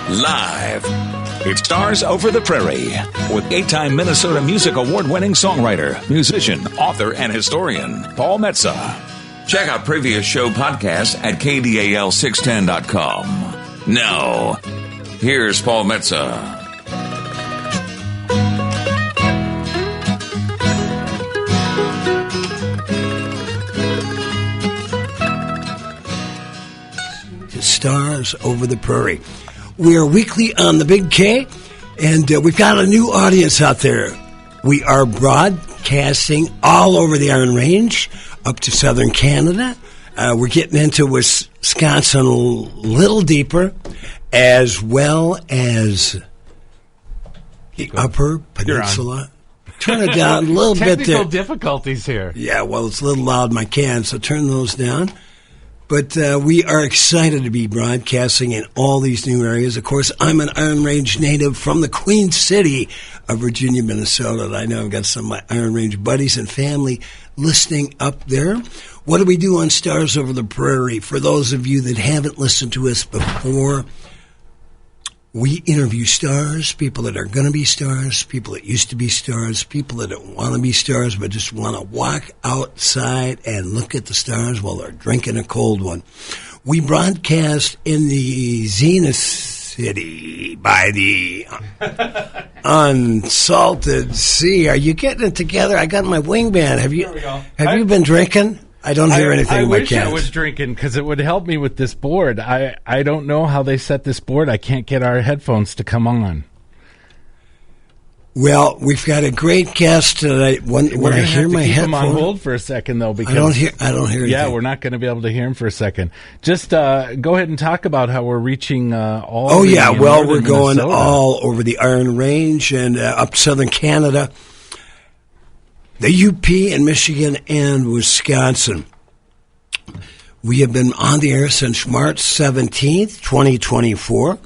Live. It stars Over the Prairie with 8-time Minnesota Music Award-winning songwriter, musician, author, and historian, Paul Metsa. Check out previous show podcasts at kdal610.com. Now, here's Paul Metsa. Stars Over the Prairie. We are weekly on the Big K, and we've got a new audience out there. We are broadcasting all over the Iron Range, up to southern Canada. We're getting into Wisconsin a little deeper, as well as the Upper Peninsula. Turn it down a little bit there. Technical difficulties here. Yeah, well, it's a little loud in my can, so turn those down. But we are excited to be broadcasting in all these new areas. Of course, I'm an Iron Range native from the Queen City of Virginia, Minnesota. And I know I've got some of my Iron Range buddies and family listening up there. What do we do on Stars Over the Prairie? For those of you that haven't listened to us before, we interview stars, people that are going to be stars, people that used to be stars, people that don't want to be stars but just want to walk outside and look at the stars while they're drinking a cold one. We broadcast in the Zenith City by the unsalted sea. Are you getting it together? I got my wingman. Have you been drinking? I don't hear anything in my cans. I wish I was drinking because it would help me with this board. I don't know how they set this board. I can't get our headphones to come on. Well, we've got a great guest tonight. When I hear my headphones, keep him on hold for a second though, because I don't hear anything. Yeah, we're not going to be able to hear him for a second. Just go ahead and talk about how we're reaching all. Oh yeah, well we're going Minnesota. all over the Iron Range and up to southern Canada. The UP and Michigan and Wisconsin. We have been on the air since March 17th, 2024,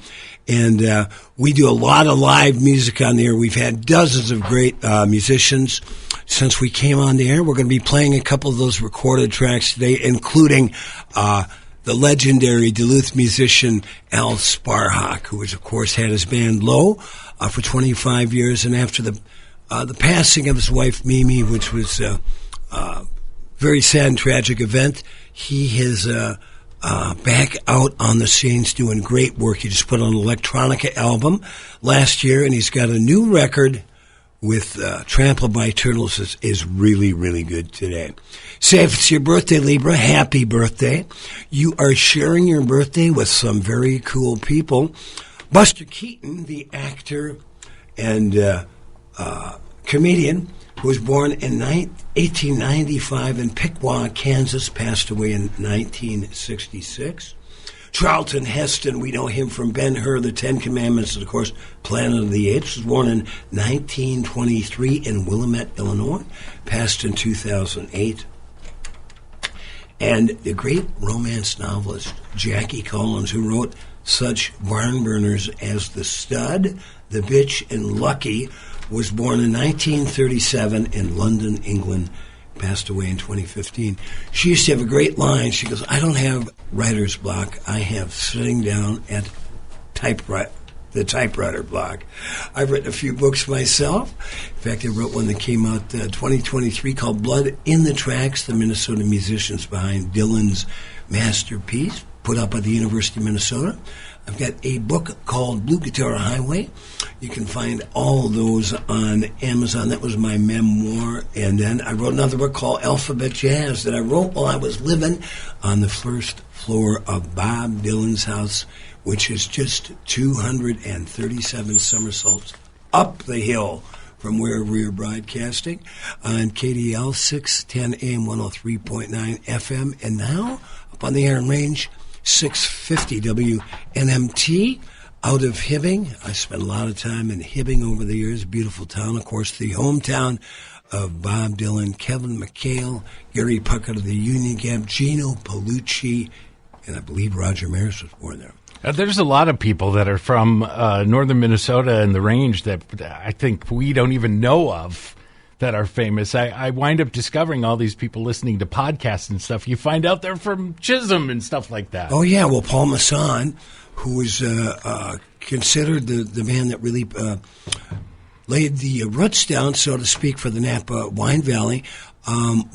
and we do a lot of live music on the air. We've had dozens of great musicians since we came on the air. We're going to be playing a couple of those recorded tracks today, including the legendary Duluth musician Al Sparhawk, who has, of course, had his band Low for 25 years, and after the passing of his wife, Mimi, which was a very sad and tragic event, he is back out on the scenes doing great work. He just put on an electronica album last year, and he's got a new record with Trampled by Turtles is really, really good today. Say if it's your birthday, Libra, happy birthday. You are sharing your birthday with some very cool people. Buster Keaton, the actor and comedian who was born in 1895 in Piqua, Kansas, passed away in 1966. Charlton Heston, we know him from Ben-Hur, The Ten Commandments, and of course, Planet of the Apes, was born in 1923 in Willamette, Illinois, passed in 2008. And the great romance novelist Jackie Collins, who wrote such barn burners as The Stud, The Bitch, and Lucky, was born in 1937 in London, England, passed away in 2015. She used to have a great line. She goes, I don't have writer's block. I have sitting down at the typewriter block. I've written a few books myself. In fact, I wrote one that came out 2023 called Blood in the Tracks, the Minnesota musicians behind Dylan's masterpiece, put up at the University of Minnesota. I've got a book called Blue Guitar Highway. You can find all of those on Amazon. That was my memoir. And then I wrote another book called Alphabet Jazz that I wrote while I was living on the first floor of Bob Dylan's house, which is just 237 somersaults up the hill from where we are broadcasting on KDL 610 AM 103.9 FM. And now, up on the Iron Range, 650 WNMT out of Hibbing. I spent a lot of time in Hibbing over the years. Beautiful town, of course, the hometown of Bob Dylan, Kevin McHale, Gary Puckett of the Union Gap, Gino Paolucci, and I believe Roger Maris was born there. There's a lot of people that are from northern Minnesota and the range that I think we don't even know of that are famous. I wind up discovering all these people listening to podcasts and stuff. You find out they're from Chisholm and stuff like that. Oh, yeah. Well, Paul Metsa, who was considered the man that really laid the roots down, so to speak, for the Napa Wine Valley,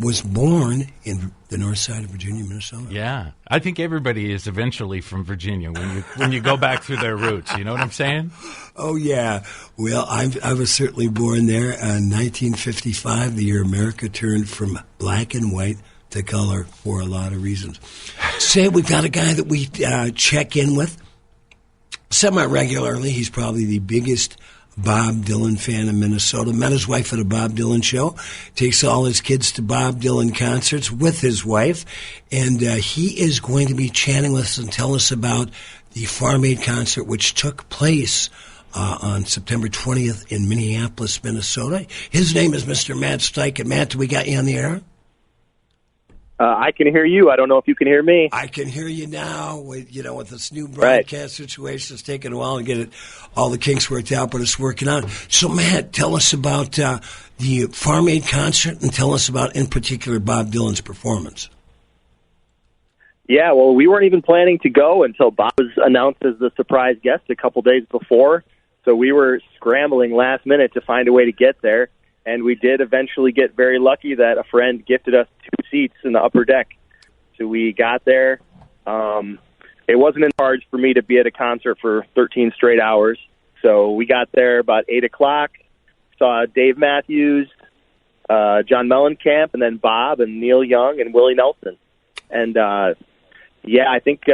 was born in the north side of Virginia, Minnesota. Yeah. I think everybody is eventually from Virginia when you go back through their roots. You know what I'm saying? Oh, yeah. Well, I was certainly born there in 1955, the year America turned from black and white to color for a lot of reasons. Say we've got a guy that we check in with semi-regularly. He's probably the biggest Bob Dylan fan in Minnesota. Met his wife at a Bob Dylan show. Takes all his kids to Bob Dylan concerts with his wife. And he is going to be chatting with us and tell us about the Farm Aid concert, which took place on September 20th in Minneapolis, Minnesota. His name is Mr. Matt Stike. And Matt, do we got you on the air? I can hear you. I don't know if you can hear me. I can hear you now. With this new broadcast situation, it's taken a while to get all the kinks worked out, but it's working out. So, Matt, tell us about the Farm Aid concert and tell us about, in particular, Bob Dylan's performance. Yeah, well, we weren't even planning to go until Bob was announced as the surprise guest a couple days before. So we were scrambling last minute to find a way to get there. And we did eventually get very lucky that a friend gifted us 2 seats in the upper deck. So we got there. It wasn't in charge for me to be at a concert for 13 straight hours. So we got there about 8 o'clock, saw Dave Matthews, John Mellencamp, and then Bob and Neil Young and Willie Nelson. And, I think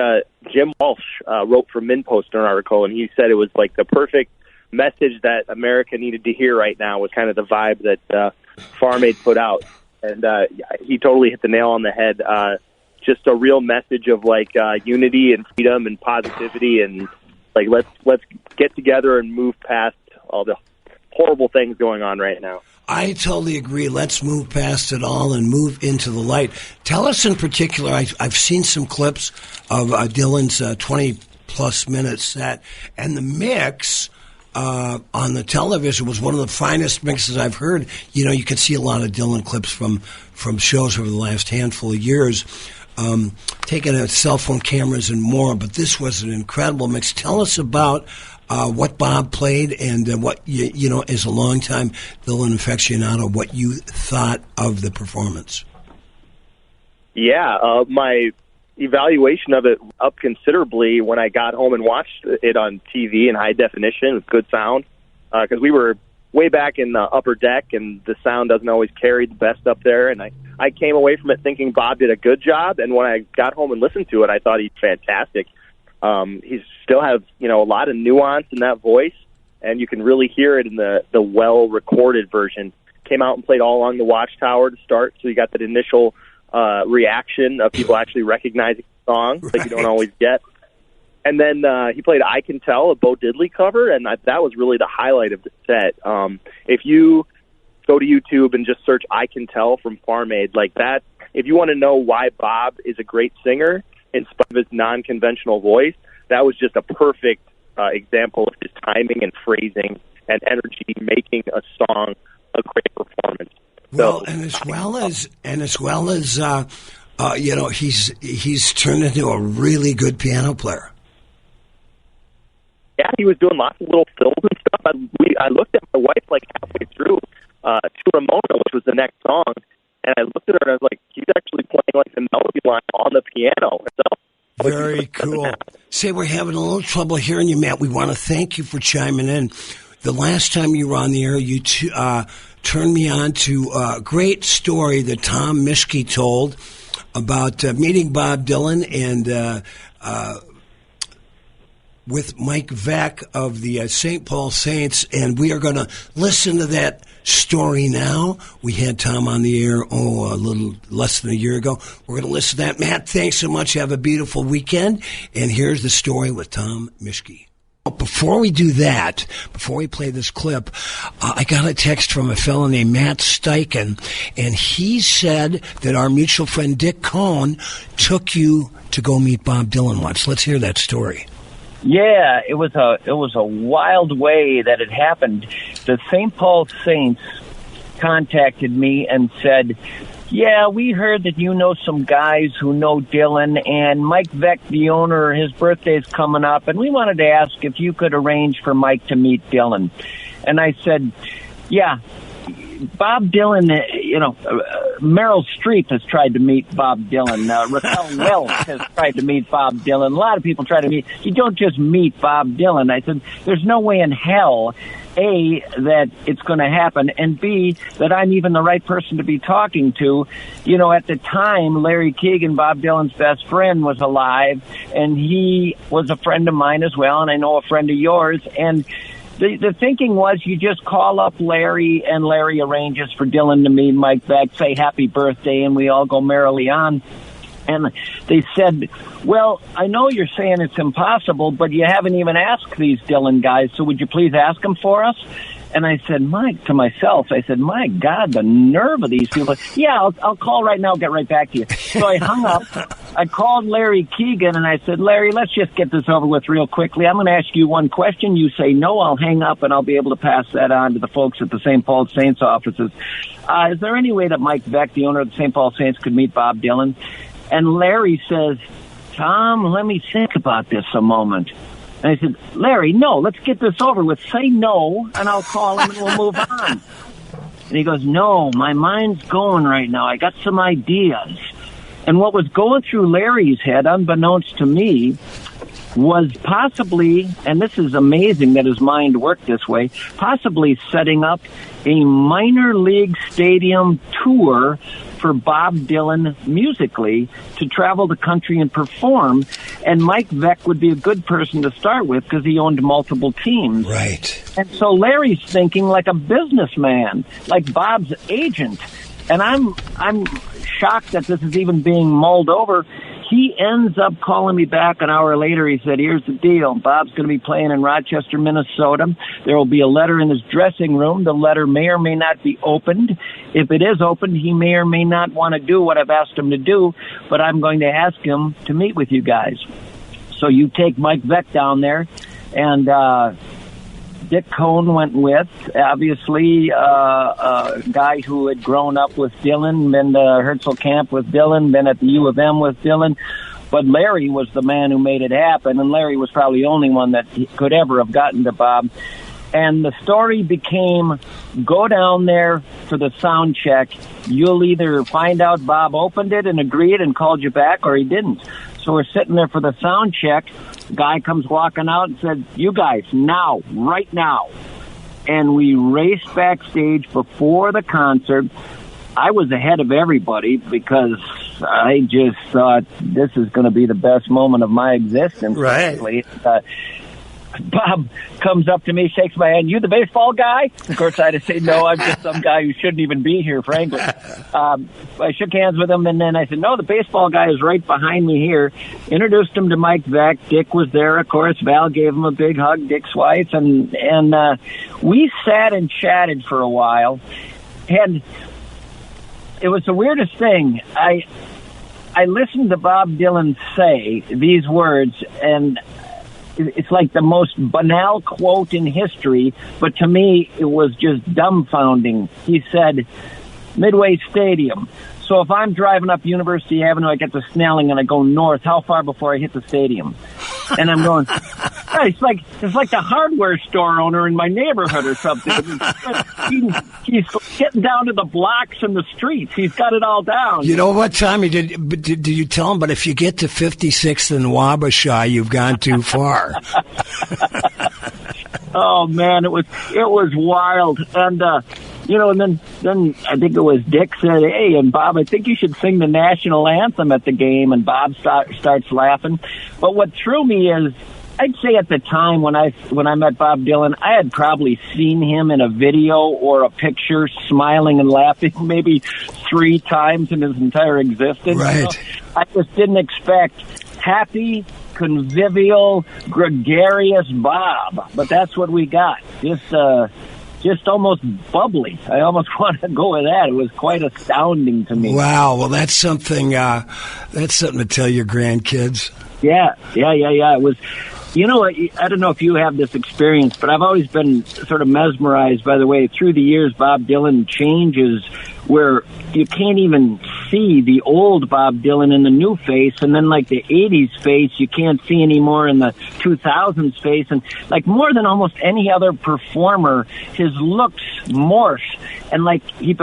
Jim Walsh wrote for MinPost an article, and he said it was like the perfect message that America needed to hear right now was kind of the vibe that Farm Aid put out. And he totally hit the nail on the head. Just a real message of unity and freedom and positivity, and let's get together and move past all the horrible things going on right now. I totally agree. Let's move past it all and move into the light. Tell us in particular, I've seen some clips of Dylan's 20-plus minute set, and the mix on the television was one of the finest mixes I've heard. You can see a lot of Dylan clips from shows over the last handful of years, taken at cell phone cameras and more, but this was an incredible mix. Tell us about what Bob played and what, as a longtime Dylan aficionado, what you thought of the performance. Yeah, my evaluation of it up considerably when I got home and watched it on TV in high definition with good sound, because we were way back in the upper deck and the sound doesn't always carry the best up there, and I came away from it thinking Bob did a good job, and when I got home and listened to it, I thought he's fantastic. He still has a lot of nuance in that voice, and you can really hear it in the well-recorded version. Came out and played All Along the Watchtower to start, so you got that initial reaction of people actually recognizing the song that you don't always get. And then he played I Can Tell, a Bo Diddley cover, and that was really the highlight of the set. If you go to YouTube and just search I Can Tell from Farm Aid, like that, if you want to know why Bob is a great singer in spite of his non-conventional voice, that was just a perfect example of his timing and phrasing and energy making a song a great performance. Well, and as well as he's turned into a really good piano player. Yeah, he was doing lots of little fills and stuff. I looked at my wife halfway through to Ramona, which was the next song, and I looked at her and I was like, he's actually playing the melody line on the piano. So, very cool. Say, we're having a little trouble hearing you, Matt. We want to thank you for chiming in. The last time you were on the air, you turned me on to a great story that Tom Mischke told about meeting Bob Dylan and with Mike Vack of the St. Paul Saints, and we are going to listen to that story now. We had Tom on the air, a little less than a year ago. We're going to listen to that. Matt, thanks so much. Have a beautiful weekend. And here's the story with Tom Mischke. Before we do that, before we play this clip, I got a text from a fellow named Matt Steichen, and he said that our mutual friend Dick Cohn took you to go meet Bob Dylan once. Let's hear that story. Yeah, it was a wild way that it happened. The St. Paul Saints contacted me and said, yeah, we heard that you know some guys who know Dylan, and Mike Veck, the owner, his birthday's coming up, and we wanted to ask if you could arrange for Mike to meet Dylan. And I said, yeah, Bob Dylan, Meryl Streep has tried to meet Bob Dylan. Raquel Welch has tried to meet Bob Dylan. A lot of people try to meet. You don't just meet Bob Dylan. I said, there's no way in hell, A, that it's going to happen, and B, that I'm even the right person to be talking to. You know, at the time, Larry Keegan, Bob Dylan's best friend, was alive, and he was a friend of mine as well, and I know a friend of yours, and the thinking was you just call up Larry, and Larry arranges for Dylan to meet Mike Beck, say happy birthday, and we all go merrily on. And they said, well, I know you're saying it's impossible, but you haven't even asked these Dylan guys, so would you please ask them for us? And I said, to myself, my God, the nerve of these people. Yeah, I'll call right now, get right back to you. So I hung up. I called Larry Keegan, and I said, Larry, let's just get this over with real quickly. I'm going to ask you one question. You say no, I'll hang up, and I'll be able to pass that on to the folks at the St. Paul Saints offices. Is there any way that Mike Beck, the owner of the St. Paul Saints, could meet Bob Dylan? And Larry says, Tom, let me think about this a moment. And I said, Larry, no, let's get this over with. Say no, and I'll call him and we'll move on. And he goes, no, my mind's going right now. I got some ideas. And what was going through Larry's head, unbeknownst to me, was possibly, and this is amazing that his mind worked this way, possibly setting up a minor league stadium tour for Bob Dylan musically to travel the country and perform. And Mike Veck would be a good person to start with because he owned multiple teams. Right. And so Larry's thinking like a businessman, like Bob's agent. And I'm shocked that this is even being mulled over. He ends up calling me back an hour later. He said, here's the deal. Bob's going to be playing in Rochester, Minnesota. There will be a letter in his dressing room. The letter may or may not be opened. If it is opened, he may or may not want to do what I've asked him to do, but I'm going to ask him to meet with you guys. So you take Mike Veck down there, and Dick Cohn went with, obviously, a guy who had grown up with Dylan, been to Herzl Camp with Dylan, been at the U of M with Dylan. But Larry was the man who made it happen, and Larry was probably the only one that could ever have gotten to Bob. And the story became, go down there for the sound check. You'll either find out Bob opened it and agreed and called you back, or he didn't. So we're sitting there for the sound check. Guy comes walking out and said, you guys, now, right now. And we raced backstage before the concert. I was ahead of everybody because I just thought this is going to be the best moment of my existence. Right. Bob comes up to me, shakes my hand. You the baseball guy? Of course, I had to say, no, I'm just some guy who shouldn't even be here, frankly. I shook hands with him, and then I said, no, the baseball guy is right behind me here. Introduced him to Mike Veck. Dick was there, of course. Val gave him a big hug, Dick's wife, and we sat and chatted for a while. And it was the weirdest thing. I listened to Bob Dylan say these words, and it's like the most banal quote in history, but to me, it was just dumbfounding. He said, Midway Stadium. So if I'm driving up University Avenue, I get to Snelling and I go north, how far before I hit the stadium? And I'm going, it's like the hardware store owner in my neighborhood or something. He's getting down to the blocks and the streets. He's got it all down. You know what, Tommy? Did you tell him? But if you get to 56th and Wabasha, you've gone too far. Oh man, it was wild. And and then I think it was Dick said, hey, and Bob, I think you should sing the national anthem at the game. And Bob starts laughing. But what threw me is, I'd say at the time when I met Bob Dylan, I had probably seen him in a video or a picture smiling and laughing maybe 3 times in his entire existence. Right. You know? I just didn't expect happy, convivial, gregarious Bob. But that's what we got. Just almost bubbly. I almost want to go with that. It was quite astounding to me. Wow. Well, that's something to tell your grandkids. Yeah. It was. You know, I don't know if you have this experience, but I've always been sort of mesmerized by the way through the years Bob Dylan changes, where you can't even see the old Bob Dylan in the new face, and then like the 80s face you can't see anymore in the 2000s face, and like more than almost any other performer, his looks morph, and like he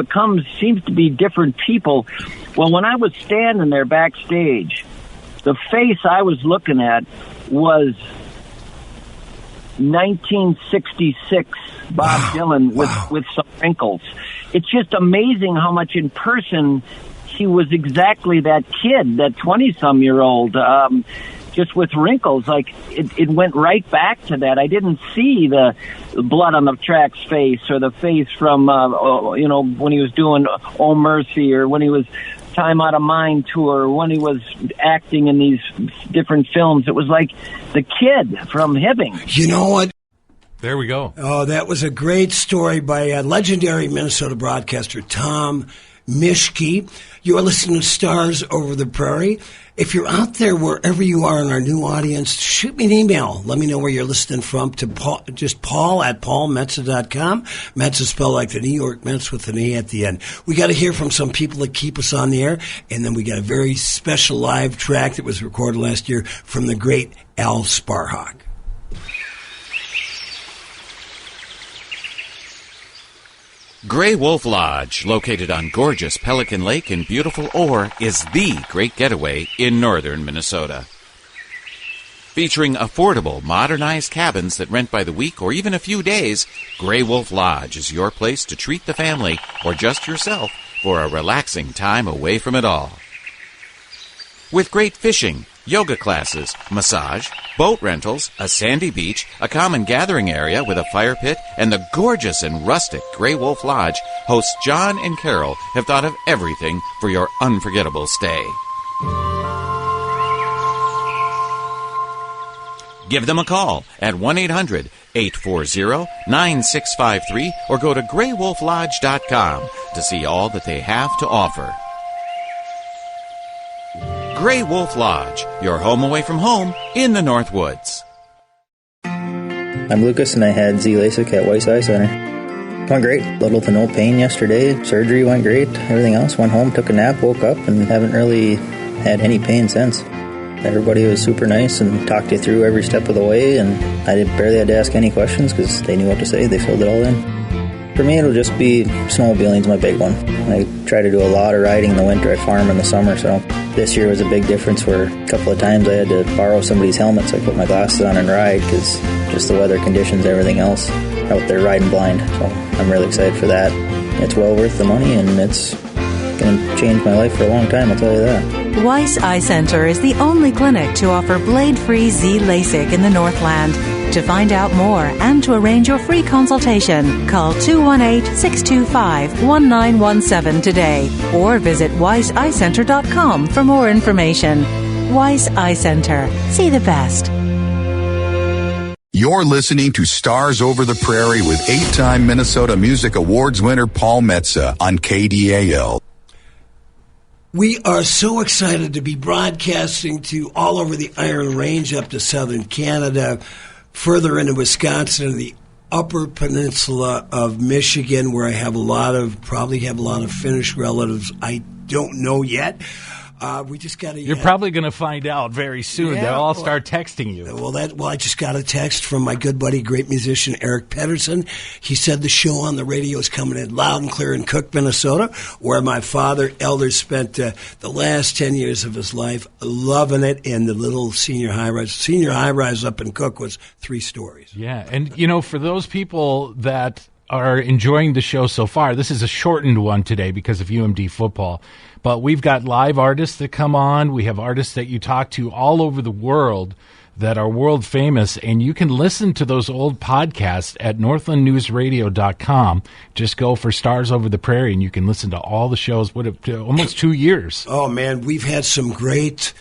seems to be different people. Well, when I was standing there backstage, the face I was looking at was 1966 Bob Dylan with some wrinkles. It's just amazing how much in person he was exactly that kid, that 20-some-year-old, just with wrinkles. Like, it went right back to that. I didn't see the blood on the track's face, or the face from, when he was doing Oh Mercy, or when he was Time Out of Mind tour, when he was acting in these different films. It was like the kid from Hibbing. You know what? There we go. Oh, that was a great story by legendary Minnesota broadcaster Tom Mischke. You are listening to Stars Over the Prairie. If you're out there, wherever you are in our new audience, shoot me an email. Let me know where you're listening from to Paul at paulmetsa.com. Metsa spelled like the New York Mets with an E at the end. We got to hear from some people that keep us on the air. And then we got a very special live track that was recorded last year from the great Al Sparhawk. Gray Wolf Lodge, located on gorgeous Pelican Lake in beautiful Orr, is the great getaway in northern Minnesota. Featuring affordable, modernized cabins that rent by the week or even a few days, Gray Wolf Lodge is your place to treat the family or just yourself for a relaxing time away from it all. With great fishing, yoga classes, massage, boat rentals, a sandy beach, a common gathering area with a fire pit, and the gorgeous and rustic Gray Wolf Lodge, hosts John and Carol have thought of everything for your unforgettable stay. Give them a call at 1-800-840-9653 or go to graywolflodge.com to see all that they have to offer. Gray Wolf Lodge, your home away from home in the North Woods. I'm Lucas, and I had Z-LASIK at Weiss Eye Center. Went great. Little to no pain yesterday. Surgery went great. Everything else. Went home, took a nap, woke up, and haven't really had any pain since. Everybody was super nice and talked you through every step of the way, and I barely had to ask any questions because they knew what to say. They filled it all in. For me, it'll just be snowmobiling's my big one. I try to do a lot of riding in the winter. I farm in the summer, so this year was a big difference where a couple of times I had to borrow somebody's helmet, so I put my glasses on and ride because just the weather conditions, everything else, out there riding blind. So I'm really excited for that. It's well worth the money, and it's going to change my life for a long time, I'll tell you that. Weiss Eye Center is the only clinic to offer blade-free Z-LASIK in the Northland. To find out more and to arrange your free consultation, call 218-625-1917 today or visit weisseyecenter.com for more information. Weiss Eye Center. See the best. You're listening to Stars Over the Prairie with 8-time Minnesota Music Awards winner Paul Metsa on KDAL. We are so excited to be broadcasting to all over the Iron Range up to southern Canada, further into Wisconsin and the upper peninsula of Michigan, where I have probably have a lot of Finnish relatives. I don't know yet. We just got to. You're probably going to find out very soon. Yeah, they'll all start texting you. I just got a text from my good buddy, great musician Eric Pedersen. He said the show on the radio is coming in loud and clear in Cook, Minnesota, where my father, Elder, spent the last 10 years of his life loving it. And the little senior high rise up in Cook was 3 stories. Yeah, and for those people that are enjoying the show so far, this is a shortened one today because of UMD football. But we've got live artists that come on. We have artists that you talk to all over the world that are world famous, and you can listen to those old podcasts at northlandnewsradio.com. Just go for Stars Over the Prairie, and you can listen to all the shows. Almost 2 years. Oh, man, we've had some great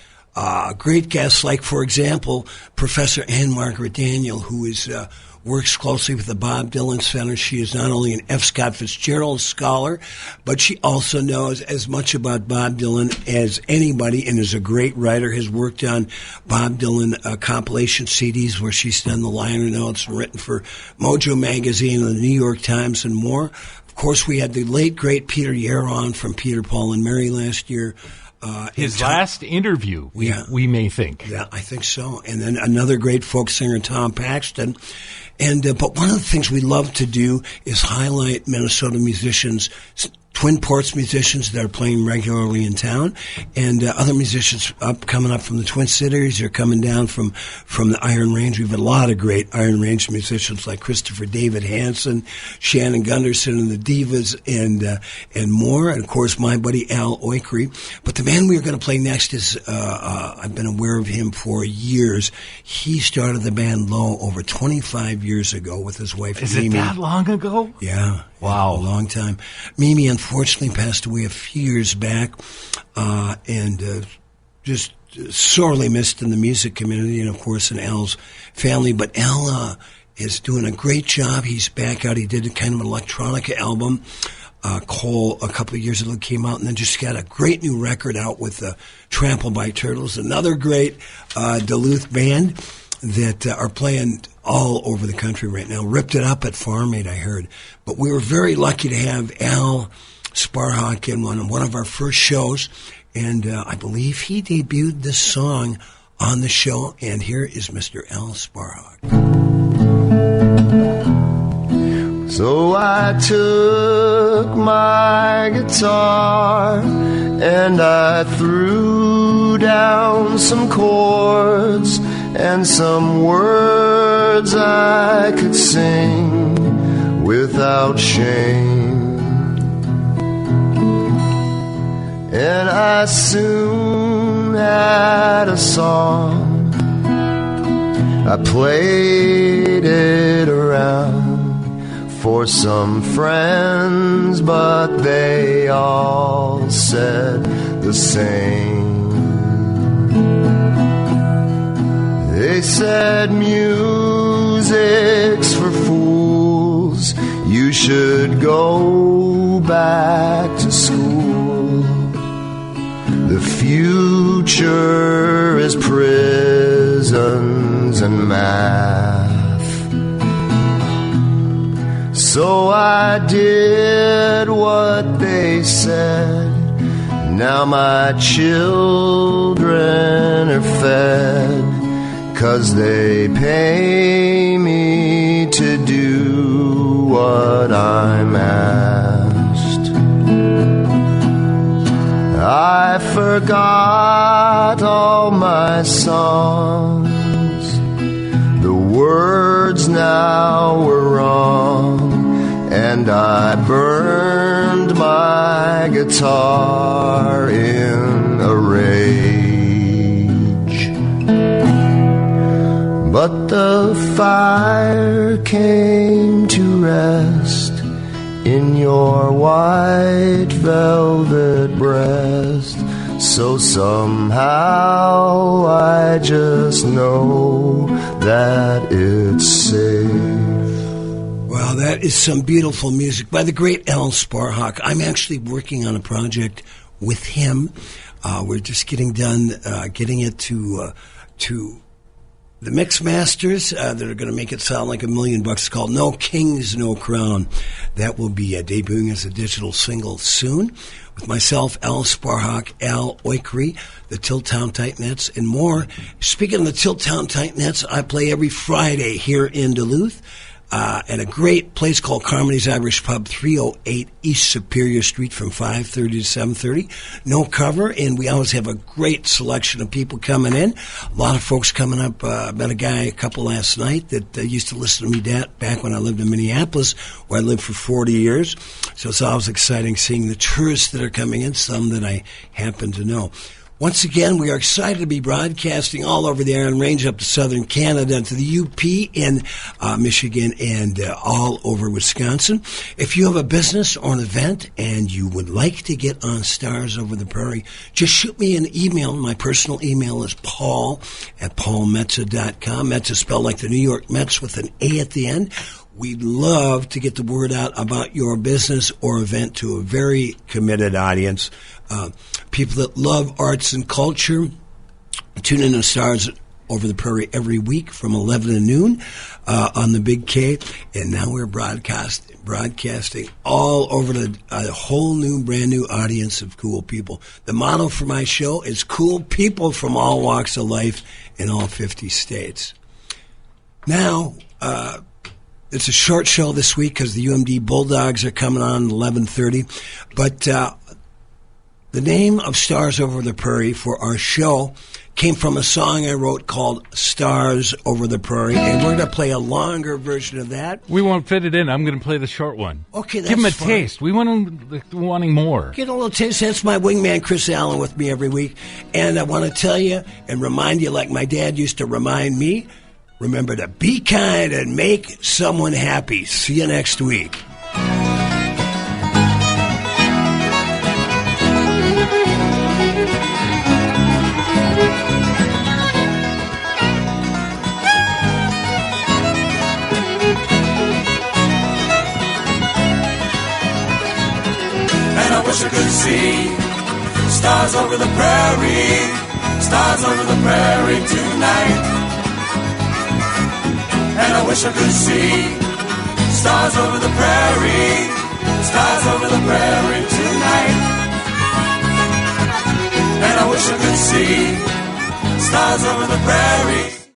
great guests like, for example, Professor Anne Margaret Daniel, who is works closely with the Bob Dylan Center. She is not only an F. Scott Fitzgerald scholar, but she also knows as much about Bob Dylan as anybody and is a great writer, has worked on Bob Dylan compilation CDs where she's done the liner notes and written for Mojo Magazine and the New York Times and more. Of course, we had the late, great Peter Yaron from Peter, Paul, and Mary last year. His last interview, we may think. Yeah, I think so. And then another great folk singer, Tom Paxton. And but one of the things we love to do is highlight Minnesota musicians, Twin Ports musicians that are playing regularly in town, and other musicians coming up from the Twin Cities or coming down from the Iron Range. We have a lot of great Iron Range musicians like Christopher David Hansen, Shannon Gunderson and the Divas, and more. And of course, my buddy Al Oikri. But the man we are going to play next is I've been aware of him for years. He started the band Low over 25 years ago with his wife. Is Mimi. it that long ago? Yeah. Wow. A long time. Mimi unfortunately passed away a few years back, and just sorely missed in the music community and, of course, in Al's family. But Al is doing a great job. He's back out. He did a kind of an electronica album. Cole, a couple of years ago, came out, and then just got a great new record out with Trampled by Turtles, another great Duluth band that are playing all over the country right now. Ripped it up at Farm Aid, I heard. But we were very lucky to have Al Sparhawk in one of our first shows, and I believe he debuted this song on the show, and here is Mr. Al Sparhawk. So I took my guitar and I threw down some chords and some words I could sing without shame. And I soon had a song. I played it around for some friends, but they all said the same. They said music's for fools, you should go back to school. The future is prisons and math. So I did what they said. Now my children are fed, 'cause they pay me to do what I'm asked. I forgot all my songs. The words now were wrong, and I burned my guitar in a rage. But the fire came to rest in your white velvet breast. So somehow I just know that it's safe. Well, that is some beautiful music by the great Al Sparhawk. I'm actually working on a project with him. We're just getting done getting it to the mix masters that are going to make it sound like $1 million. It's called No Kings, No Crown. That will be debuting as a digital single soon. With myself, Al Sparhawk, Al Oikri, the Tiltown Titaniets, and more. Speaking of the Tiltown Titaniets, I play every Friday here in Duluth at a great place called Carmody's Irish Pub, 308 East Superior Street from 5:30 to 7:30. No cover, and we always have a great selection of people coming in. A lot of folks coming up. I met a couple last night that used to listen to me back when I lived in Minneapolis, where I lived for 40 years. So it's always exciting seeing the tourists that are coming in, some that I happen to know. Once again, we are excited to be broadcasting all over the Iron Range up to southern Canada, to the UP in Michigan, and all over Wisconsin. If you have a business or an event and you would like to get on Stars Over the Prairie, just shoot me an email. My personal email is paul@paulmetsa.com. Metsa spelled like the New York Mets with an A at the end. We'd love to get the word out about your business or event to a very committed audience. People that love arts and culture. Tune in to Stars Over the Prairie every week from 11 to noon on the Big K. And now we're broadcasting all over a whole new, brand new audience of cool people. The motto for my show is cool people from all walks of life in all 50 states. Now, it's a short show this week because the UMD Bulldogs are coming on at 11:30. But the name of Stars Over the Prairie for our show came from a song I wrote called Stars Over the Prairie, and we're going to play a longer version of that. We won't fit it in. I'm going to play the short one. Okay, that's Give them a fine. taste. We want them wanting more. Get a little taste. That's my wingman, Chris Allen, with me every week. And I want to tell you and remind you, like my dad used to remind me, remember to be kind and make someone happy. See you next week. And I wish I could see stars over the prairie, stars over the prairie tonight. And I wish I could see stars over the prairie, stars over the prairie tonight. And I wish I could see stars over the prairie.